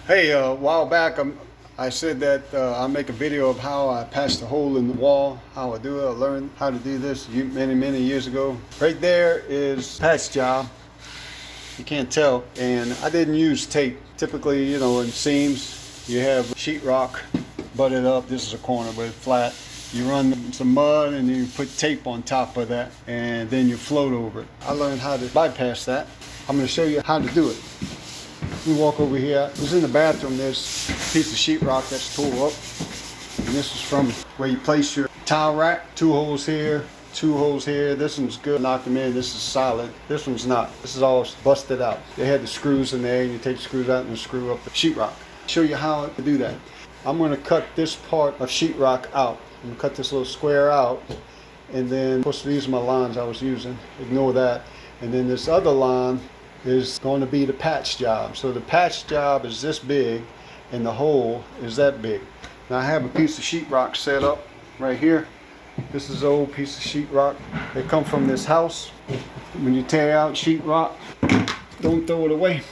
Hey, a while back I said that I'll make a video of how I patched a hole in the wall, how I do it. I learned how to do this many years ago. Right there is patch job. You can't tell. And I didn't use tape. Typically, you know, in seams, you have sheetrock butted up. This is a corner, but it's flat. You run some mud and you put tape on top of that, and then you float over it. I learned how to bypass that. I'm going to show you how to do it. We walk over here. It was in the bathroom. There's a piece of sheetrock that's tore up. And this is from where you place your towel rack. 2 holes here, 2 holes here. This one's good. Knock them in. This is solid. This one's not. This is all busted out. They had the screws in there, and you take the screws out and screw up the sheetrock. Show you how to do that. I'm going to cut this part of sheetrock out. I'm going to cut this little square out. And then, of course, these are my lines I was using. Ignore that. And then this other line is going to be the patch job. So the patch job is this big and the hole is that big. Now I have a piece of sheetrock set up right here. This is an old piece of sheetrock. They come from this house. When you tear out sheetrock, don't throw it away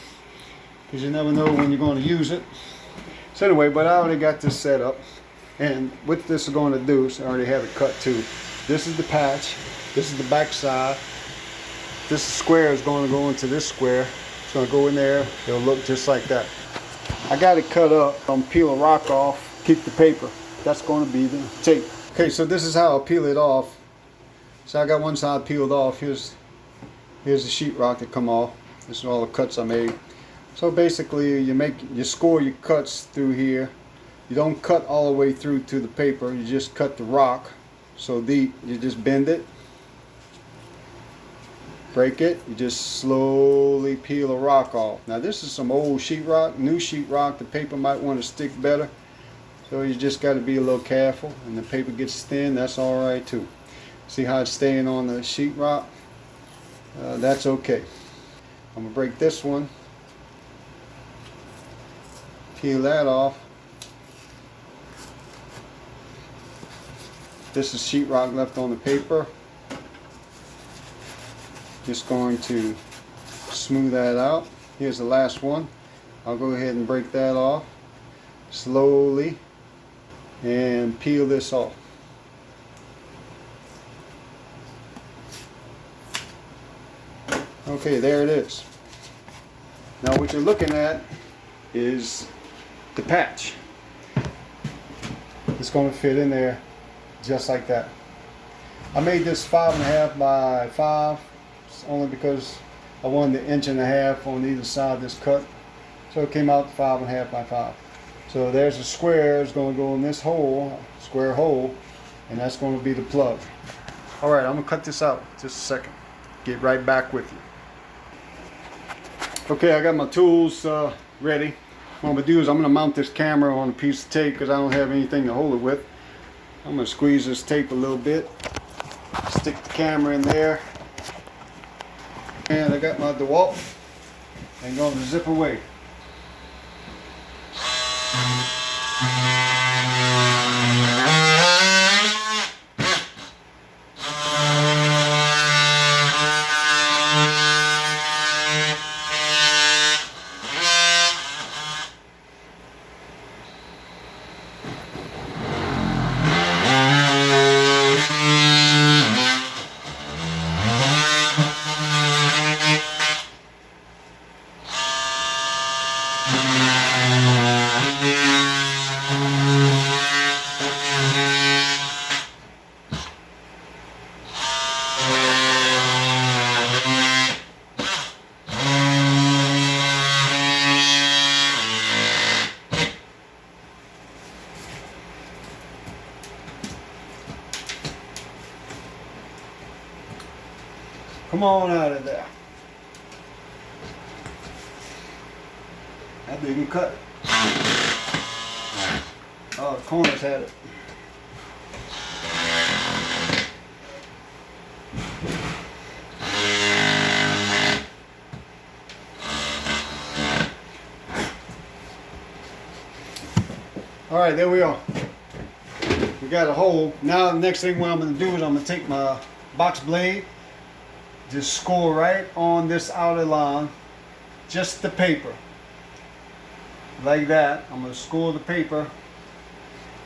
because you never know when you're going to use it. So anyway, but I already got this set up, and what this is going to do is I already have it cut too. This is the patch. This is the back side. This square is going to go into this square. It's going to go in there. It'll look just like that. I got it cut up. I'm peel a rock off, keep the paper. That's going to be the tape. Okay, so this is how I'll peel it off. So I got one side peeled off. Here's the sheetrock that come off. This is all the cuts I made. So basically, you score your cuts through here. You don't cut all the way through to the paper. You just cut the rock so deep. You just bend it. Break it, you just slowly peel a rock off. Now this is some old sheetrock, new sheetrock. The paper might want to stick better, so you just got to be a little careful. And the paper gets thin, that's all right too. See how it's staying on the sheetrock? That's okay. I'm gonna break this one, peel that off. This is sheetrock left on the paper. Just going to smooth that out. Here's the last one. I'll go ahead and break that off slowly and peel this off. Okay, there it is. Now what you're looking at is the patch. It's going to fit in there just like that. I made this 5.5 by 5. Only because I wanted the 1.5 inch on either side of this cut, so it came out 5.5 by 5. So there's a square. It's going to go in this hole, square hole, and that's going to be the plug. All right, I'm gonna cut this out just a second. Get right back with you. Okay, I got my tools ready. What I'm gonna do is I'm gonna mount this camera on a piece of tape because I don't have anything to hold it with. I'm gonna squeeze this tape a little bit, stick the camera in there. And I got my DeWalt and going to zip away. Come on out of there. That didn't cut. Oh, the corners had it. All right, there we are. We got a hole. Now the next thing what I'm going to do is I'm going to take my box blade, just score right on this outer line, just the paper. like that. I'm going to score the paper.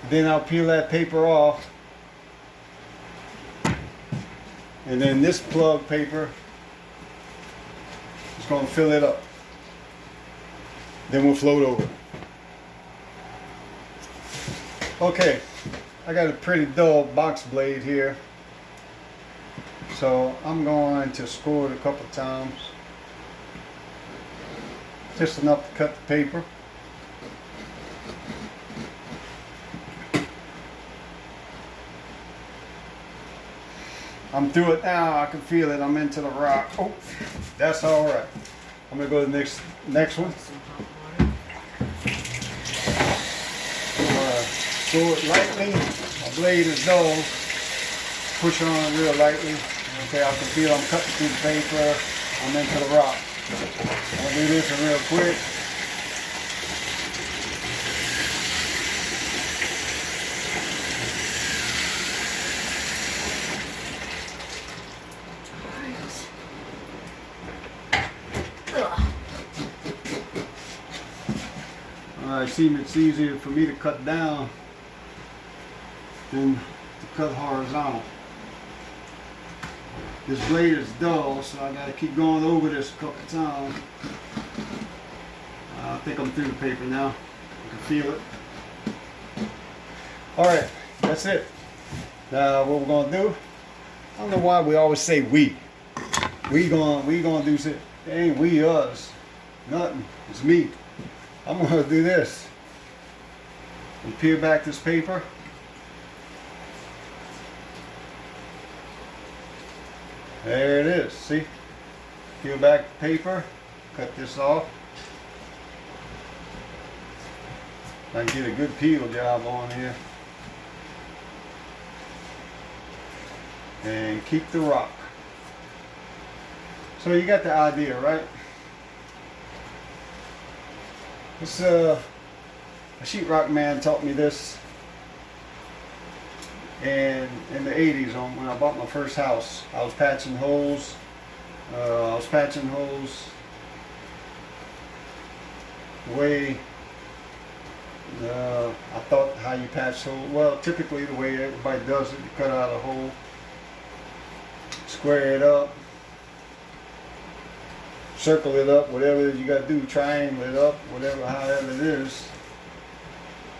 Then I'll peel that paper off. And then this plug paper is going to fill it up. Then we'll float over. Okay, I got a pretty dull box blade here. So I'm going to score it a couple times. Just enough to cut the paper. I'm through it now. I can feel it. I'm into the rock. Oh, that's all right. I'm gonna go to the next one. Score it lightly. My blade is dull. Push on real lightly. Okay, I can feel I'm cutting through the paper. I'm into the rock. I'll do this real quick. Alright, see, it's easier for me to cut down than to cut horizontal. This blade is dull, so I gotta keep going over this a couple times. I think I'm through the paper now. I can feel it. Alright, that's it. Now what we're gonna do, I don't know why we always say we. We gonna do shit. It ain't we, us. Nothing. It's me. I'm gonna do this. And peel back this paper. There it is. See? Peel back the paper. Cut this off. I can get a good peel job on here. And keep the rock. So you got the idea, right? This a sheetrock man taught me this in the 80s when I bought my first house. I was patching holes. The way I thought how you patch holes. Well, typically the way everybody does it, you cut out a hole, square it up, circle it up, whatever you got to do, triangle it up, however it is.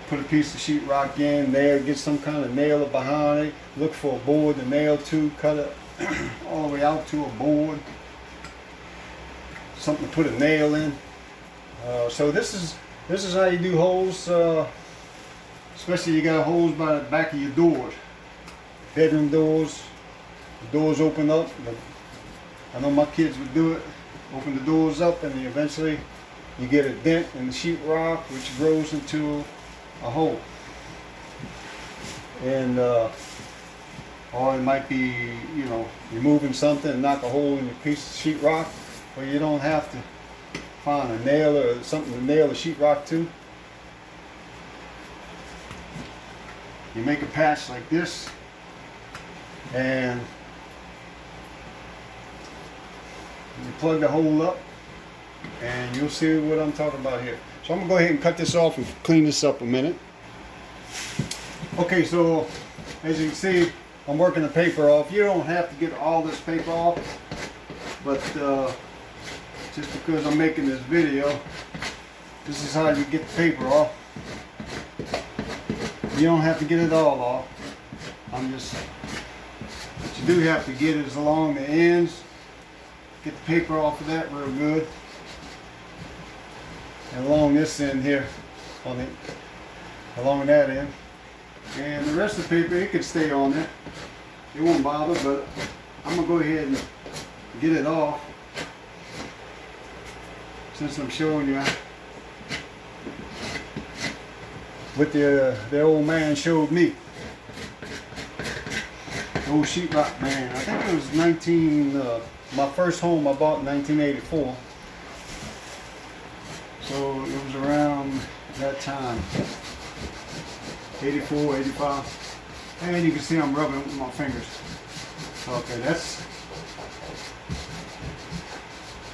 Put a piece of sheetrock in there, get some kind of nailer behind it, look for a board to nail to, cut it all the way out to a board, something to put a nail in. So this is how you do holes, especially you got holes by the back of your doors, bedroom doors. The doors open up. I know my kids would do it. Open the doors up, and then eventually you get a dent in the sheetrock, which grows into a hole. And or it might be, you know, you're moving something and knock a hole in your piece of sheetrock, where you don't have to find a nail or something to nail the sheetrock to. You make a patch like this, and you plug the hole up, and you'll see what I'm talking about here. So I'm gonna go ahead and cut this off and clean this up a minute. Okay, so as you can see, I'm working the paper off. You don't have to get all this paper off, but just because I'm making this video, this is how you get the paper off. You don't have to get it all off. What you do have to get is along the ends. Get the paper off of that real good. And along this end here, along that end. And the rest of the paper, it can stay on there. It won't bother, but I'm gonna go ahead and get it off, since I'm showing you what the old man showed me. The old sheetrock man. I think it was my first home I bought in 1984. So it was around that time. 84, 85. And you can see I'm rubbing with my fingers. Okay,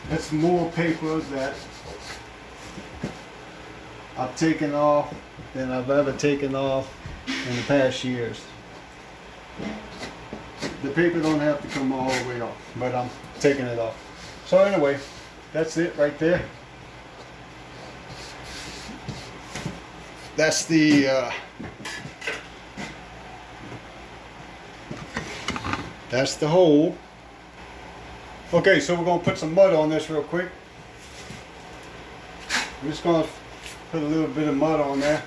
that's more paper that I've taken off than I've ever taken off in the past years. The paper don't have to come all the way off, but I'm taking it off. So anyway, that's it right there. That's the hole. Okay, so we're gonna put some mud on this real quick. I'm just gonna put a little bit of mud on there.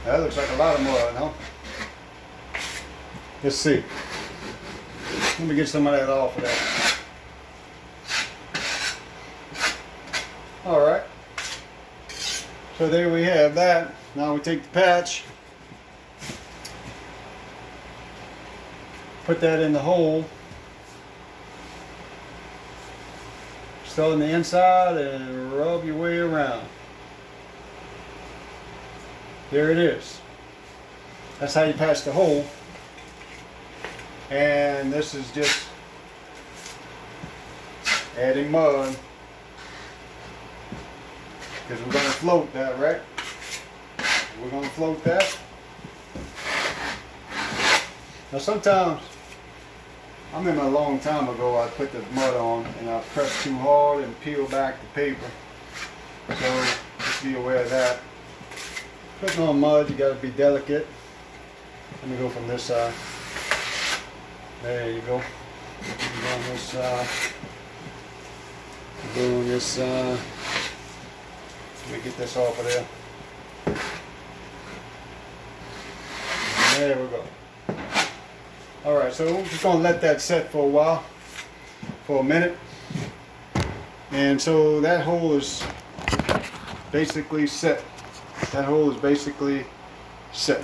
That looks like a lot of mud, huh? Let's see. Let me get some of that off of that. Alright. So there we have that. Now we take the patch, put that in the hole, start on the inside and rub your way around. There it is. That's how you patch the hole. And this is just adding mud, because we're going to float that, right? We're going to float that. Now sometimes, I remember a long time ago I put the mud on and I pressed too hard and peeled back the paper. So just be aware of that. Putting on mud, you got to be delicate. Let me go from this side. There you go. Go on this side. Go on this side. Let me get this off of there. There we go. Alright, so we're just going to let that set for a while. For a minute. And so that hole is basically set. That hole is basically set.